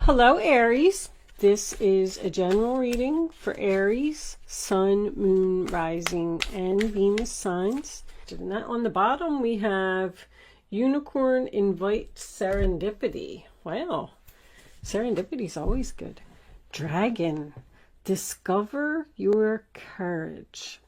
Hello, Aries. This is a general reading for Aries, Sun, Moon, Rising, and Venus signs. And on the bottom, we have Unicorn Invite Serendipity. Wow, serendipity is always good. Dragon, discover your courage.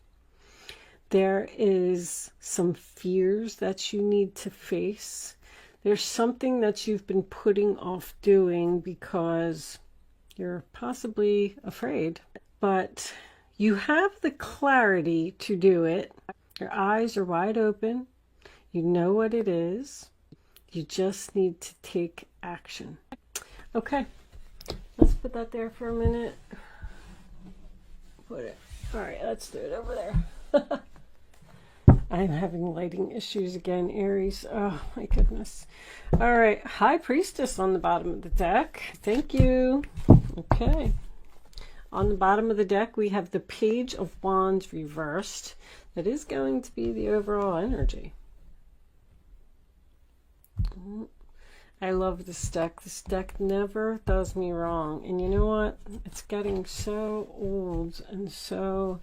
There is some fears that you need to face. There's something that you've been putting off doing because you're possibly afraid, but you have the clarity to do it. Your eyes are wide open. You know what it is. You just need to take action. Okay, let's put that there for a minute. Put it. All right, let's do it over there. I'm having lighting issues again, Aries. Oh, my goodness. All right. High Priestess on the bottom of the deck. Thank you. Okay. On the bottom of the deck, we have the Page of Wands reversed. That is going to be the overall energy. I love this deck. This deck never does me wrong. And you know what? It's getting so old and so...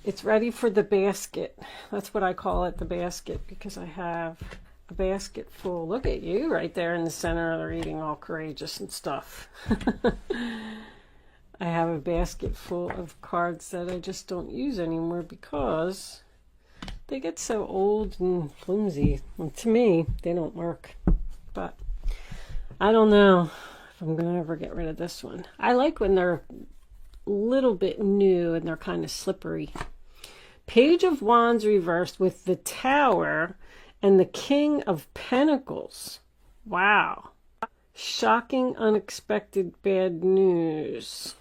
It's ready for the basket. That's what I call it, the basket, because I have a basket full. Look at you right there in the center of the reading, all courageous and stuff. I have a basket full of cards that I just don't use anymore because they get so old and flimsy. And to me, they don't work. But I don't know if I'm going to ever get rid of this one. I like when they're a little bit new and they're kind of slippery. Page of Wands reversed with the Tower and the King of Pentacles. Wow. Shocking, unexpected bad news.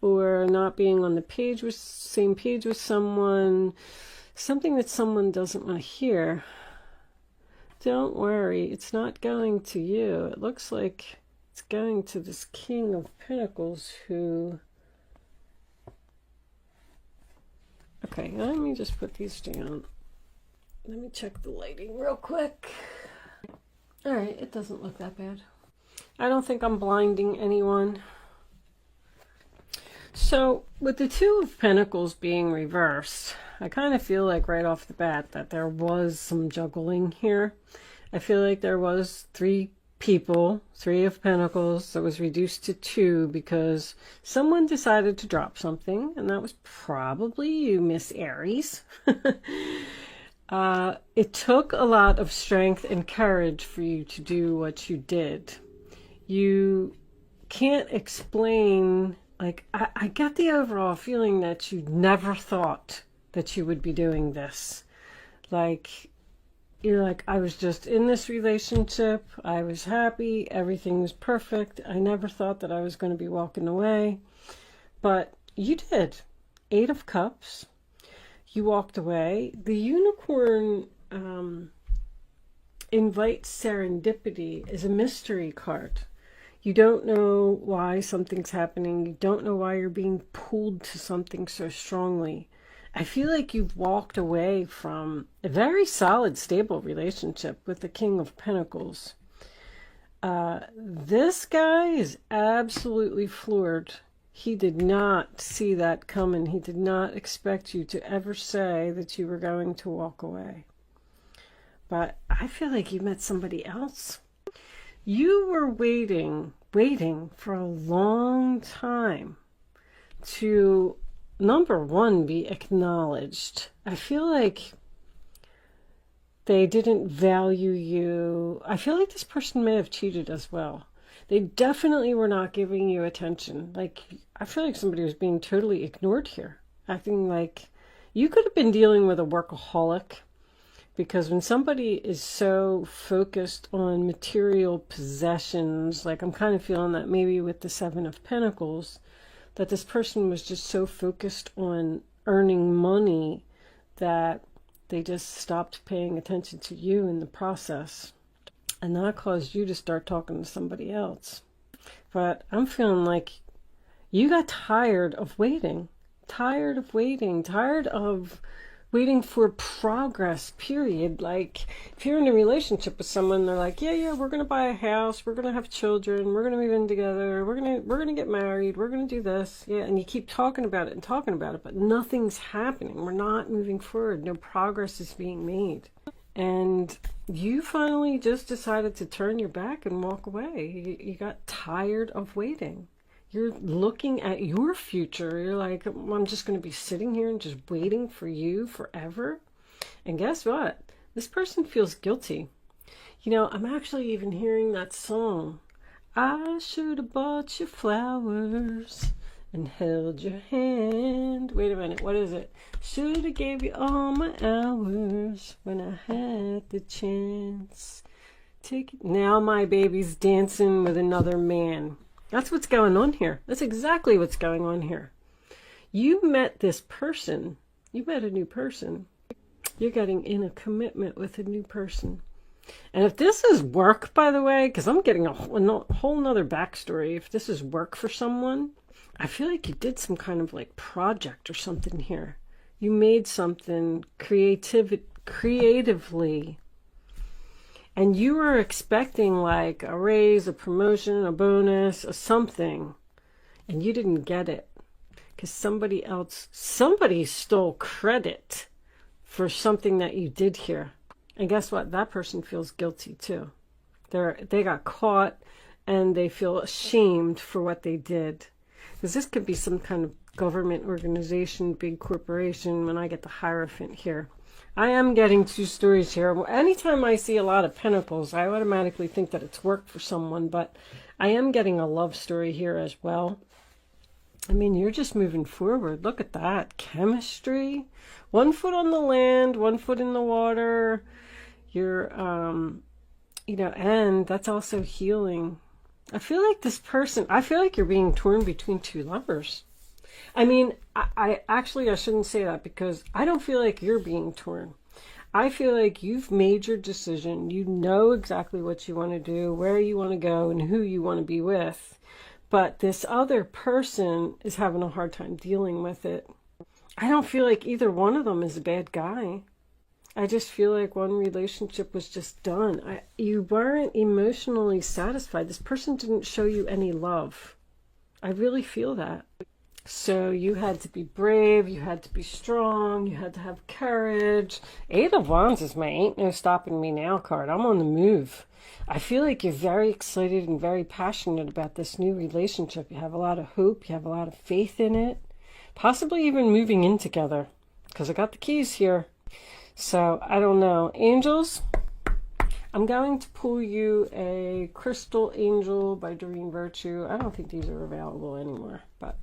Or not being on the page with same page with someone. Something that someone doesn't want to hear. Don't worry, it's not going to you. It looks like it's going to this King of Pentacles who... Okay, let me just put these down. Let me check the lighting real quick. All right, it doesn't look that bad. I don't think I'm blinding anyone. So, with the Two of Pentacles being reversed, I kind of feel like right off the bat that there was some juggling here. I feel like there was three people, Three of Pentacles, that was reduced to two because someone decided to drop something, and that was probably you, Miss Aries. It took a lot of strength and courage for you to do what you did. You can't explain, like, I get the overall feeling that you never thought that you would be doing this. Like, you're like, I was just in this relationship. I was happy. Everything was perfect. I never thought that I was going to be walking away. But you did. Eight of Cups. You walked away. The Unicorn Invite Serendipity is a mystery card. You don't know why something's happening. You don't know why you're being pulled to something so strongly. I feel like you've walked away from a very solid, stable relationship with the King of Pentacles. This guy is absolutely floored. He did not see that coming. He did not expect you to ever say that you were going to walk away. But I feel like you met somebody else. You were waiting for a long time to... Number one, be acknowledged. I feel like they didn't value you. I feel like this person may have cheated as well. They definitely were not giving you attention. Like, I feel like somebody was being totally ignored here. Acting like you could have been dealing with a workaholic. Because when somebody is so focused on material possessions, like I'm kind of feeling that maybe with the Seven of Pentacles, that this person was just so focused on earning money that they just stopped paying attention to you in the process. And that caused you to start talking to somebody else. But I'm feeling like you got tired of waiting. Tired of waiting for progress, period. Like, if you're in a relationship with someone, they're like, yeah, we're going to buy a house, we're going to have children, we're going to move in together, we're going to get married, we're going to do this. Yeah, and you keep talking about it, but nothing's happening. We're not moving forward. No progress is being made. And you finally just decided to turn your back and walk away. You got tired of waiting. You're looking at your future. You're like, I'm just going to be sitting here and just waiting for you forever. And guess what? This person feels guilty. You know, I'm actually even hearing that song. I should have bought you flowers and held your hand. Wait a minute, what is it? Should have gave you all my hours when I had the chance. Take it. Now my baby's dancing with another man. That's what's going on here. That's exactly what's going on here. You met this person. You met a new person. You're getting in a commitment with a new person. And if this is work, by the way, because I'm getting a whole nother backstory. If this is work for someone, I feel like you did some kind of like project or something here. You made something creatively. And you were expecting like a raise, a promotion, a bonus, a something. And you didn't get it. Because somebody stole credit for something that you did here. And guess what? That person feels guilty too. They got caught and they feel ashamed for what they did. Because this could be some kind of government organization, big corporation, when I get the Hierophant here. I am getting two stories here. Anytime I see a lot of pentacles, I automatically think that it's work for someone, but I am getting a love story here as well. I mean, you're just moving forward. Look at that. Chemistry. 1 foot on the land, 1 foot in the water. You're, you know, and that's also healing. I feel like you're being torn between two lovers. I mean, I shouldn't say that, because I don't feel like you're being torn. I feel like you've made your decision. You know exactly what you want to do, where you want to go, and who you want to be with. But this other person is having a hard time dealing with it. I don't feel like either one of them is a bad guy. I just feel like one relationship was just done. You weren't emotionally satisfied. This person didn't show you any love. I really feel that. So you had to be brave, you had to be strong, you had to have courage. 8 of Wands is my ain't no stopping me now card. I'm on the move. I feel like you're very excited and very passionate about this new relationship. You have a lot of hope, you have a lot of faith in it. Possibly even moving in together, because I got the keys here. So I don't know. Angels, I'm going to pull you a Crystal Angel by Doreen Virtue. I don't think these are available anymore, but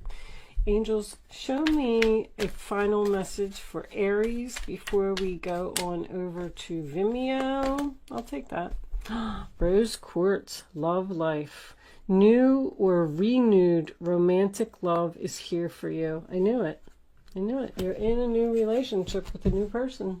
angels, show me a final message for Aries before we go on over to Vimeo. I'll take that. Rose Quartz, love life. New or renewed romantic love is here for you. I knew it. I knew it. You're in a new relationship with a new person.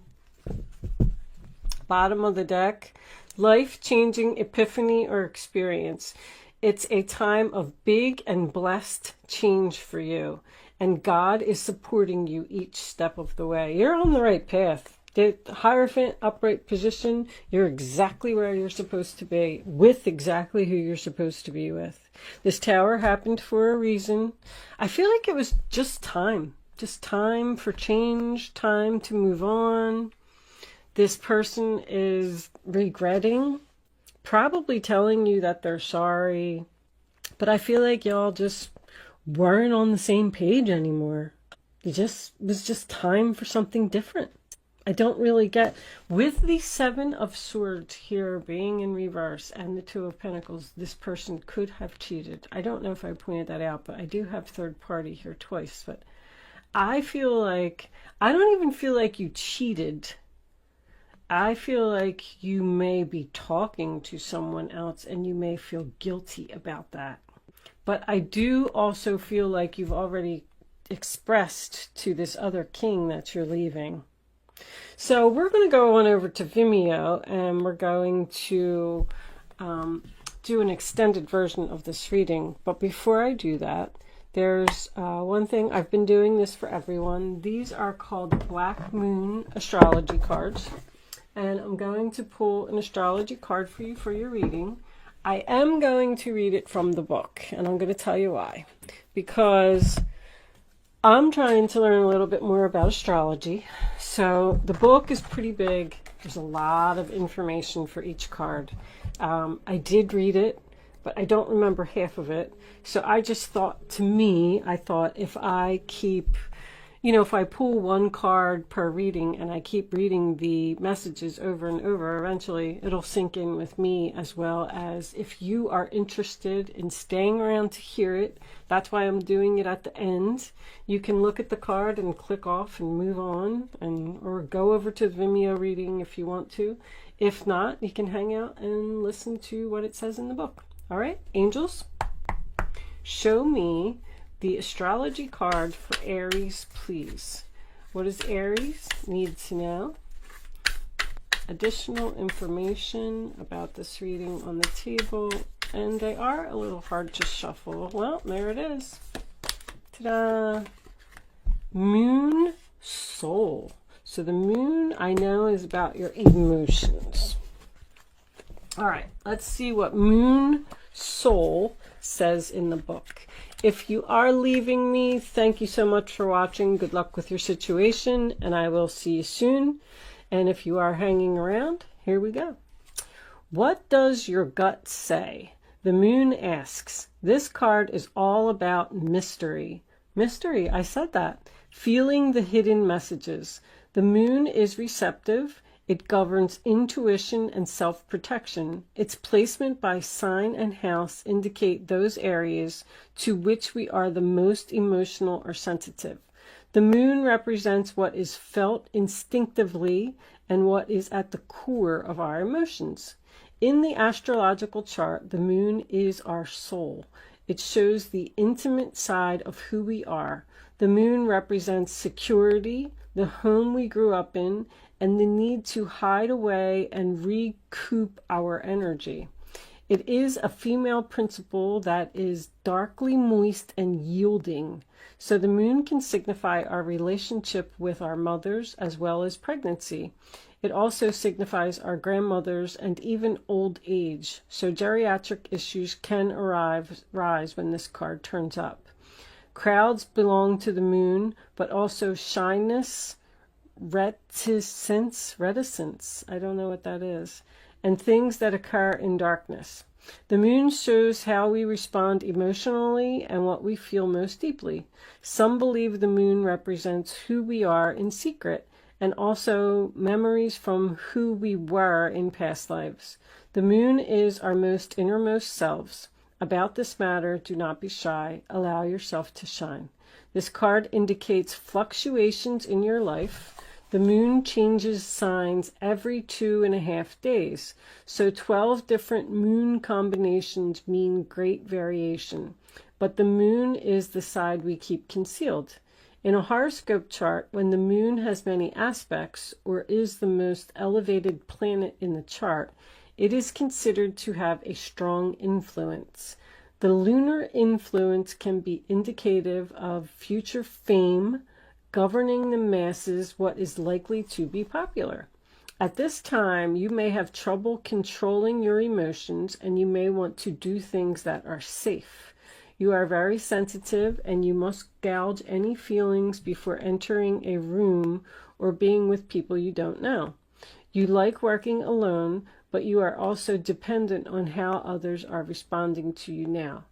Bottom of the deck, life-changing epiphany or experience. It's a time of big and blessed change for you, and God is supporting you each step of the way. You're on the right path. The Hierophant, upright position, you're exactly where you're supposed to be, with exactly who you're supposed to be with. This Tower happened for a reason. I feel like it was just time for change, time to move on. This person is regretting, probably telling you that they're sorry, but I feel like y'all just weren't on the same page anymore. It was just time for something different. I don't really get, with the 7 of Swords here being in reverse and the 2 of Pentacles, this person could have cheated. I don't know if I pointed that out, but I do have third party here twice. But I feel like, I don't even feel like you cheated. I feel like you may be talking to someone else and you may feel guilty about that. But I do also feel like you've already expressed to this other king that you're leaving. So we're going to go on over to Vimeo and we're going to do an extended version of this reading. But before I do that, There's one thing, I've been doing this for everyone. These are called Black Moon astrology cards. And I'm going to pull an astrology card for you for your reading. I am going to read it from the book, and I'm going to tell you why. Because I'm trying to learn a little bit more about astrology. So the book is pretty big. There's a lot of information for each card. I did read it, but I don't remember half of it. So I just thought, I thought if I keep, if I pull one card per reading and I keep reading the messages over and over, eventually it'll sink in with me, as well as if you are interested in staying around to hear it. That's why I'm doing it at the end. You can look at the card and click off and move on, or go over to the Vimeo reading if you want to. If not, you can hang out and listen to what it says in the book. All right, angels, show me the astrology card for Aries, please. What does Aries need to know? Additional information about this reading on the table. And they are a little hard to shuffle. Well, there it is. Ta-da! Moon Soul. So the moon, I know, is about your emotions. All right, let's see what Moon Soul says in the book. If you are leaving me, thank you so much for watching. Good luck with your situation, and I will see you soon. And if you are hanging around, here we go. What does your gut say? The moon asks. This card is all about mystery. Mystery, I said that. Feeling the hidden messages. The moon is receptive. It governs intuition and self-protection. Its placement by sign and house indicate those areas to which we are the most emotional or sensitive. The moon represents what is felt instinctively and what is at the core of our emotions. In the astrological chart, the moon is our soul. It shows the intimate side of who we are. The moon represents security, the home we grew up in, and the need to hide away and recoup our energy. It is a female principle that is darkly moist and yielding. So the moon can signify our relationship with our mothers as well as pregnancy. It also signifies our grandmothers and even old age. So geriatric issues can rise when this card turns up. Crowds belong to the moon, but also shyness, reticence, I don't know what that is, and things that occur in darkness. The moon shows how we respond emotionally and what we feel most deeply. Some believe the moon represents who we are in secret, and also memories from who we were in past lives. The moon is our most innermost selves. About this matter, do not be shy. Allow yourself to shine. This card indicates fluctuations in your life. The moon changes signs every 2.5 days. So 12 different moon combinations mean great variation. But the moon is the side we keep concealed. In a horoscope chart, when the moon has many aspects or is the most elevated planet in the chart, it is considered to have a strong influence. The lunar influence can be indicative of future fame, governing the masses, what is likely to be popular. At this time, you may have trouble controlling your emotions, and you may want to do things that are safe. You are very sensitive, and you must gauge any feelings before entering a room or being with people you don't know. You like working alone, but you are also dependent on how others are responding to you now.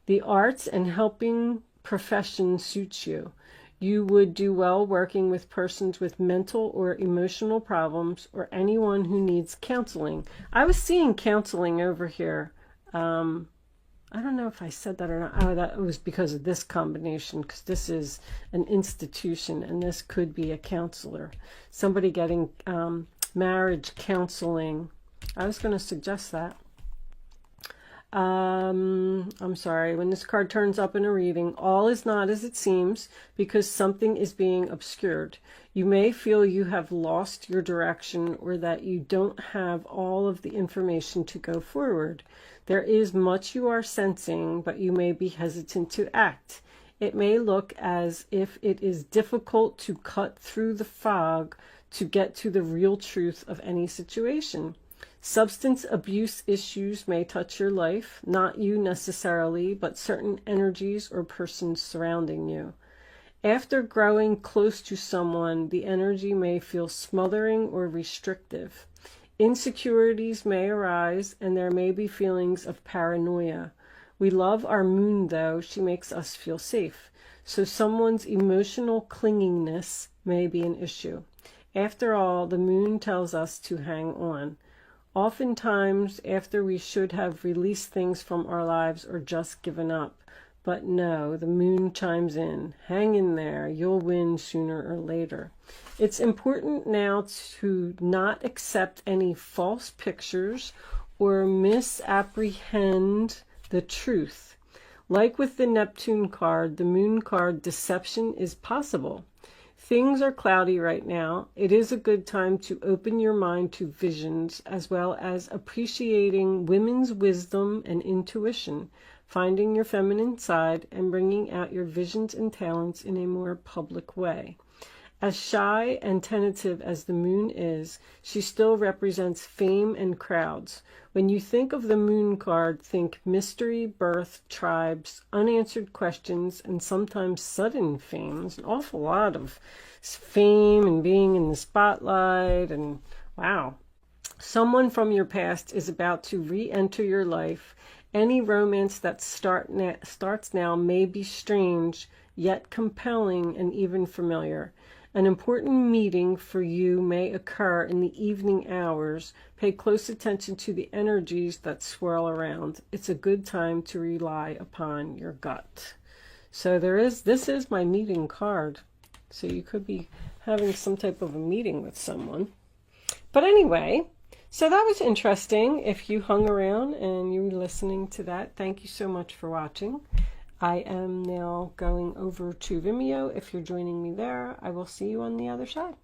The arts and helping profession suits you. You would do well working with persons with mental or emotional problems or anyone who needs counseling. I was seeing counseling over here. I don't know if I said that or not. Oh, that was because of this combination, because this is an institution and this could be a counselor. Somebody getting marriage counseling. I was going to suggest that. I'm sorry, when this card turns up in a reading, all is not as it seems because something is being obscured. You may feel you have lost your direction or that you don't have all of the information to go forward. There is much you are sensing, but you may be hesitant to act. It may look as if it is difficult to cut through the fog to get to the real truth of any situation. Substance abuse issues may touch your life, not you necessarily, but certain energies or persons surrounding you. After growing close to someone, the energy may feel smothering or restrictive. Insecurities may arise, and there may be feelings of paranoia. We love our moon, though. She makes us feel safe. So someone's emotional clinginess may be an issue. After all, the moon tells us to hang on. Oftentimes, after we should have released things from our lives or just given up. But no, the moon chimes in. Hang in there. You'll win sooner or later. It's important now to not accept any false pictures or misapprehend the truth. Like with the Neptune card, the moon card, deception is possible. Things are cloudy right now. It is a good time to open your mind to visions, as well as appreciating women's wisdom and intuition, finding your feminine side, and bringing out your visions and talents in a more public way. As shy and tentative as the moon is, she still represents fame and crowds. When you think of the moon card, think mystery, birth, tribes, unanswered questions, and sometimes sudden fame. There's an awful lot of fame and being in the spotlight, and wow. Someone from your past is about to re-enter your life. Any romance that starts now may be strange, yet compelling and even familiar. An important meeting for you may occur in the evening hours. Pay close attention to the energies that swirl around. It's a good time to rely upon your gut. So this is my meeting card. So you could be having some type of a meeting with someone. But anyway, so that was interesting. If you hung around and you were listening to that, thank you so much for watching. I am now going over to Vimeo. If you're joining me there, I will see you on the other side.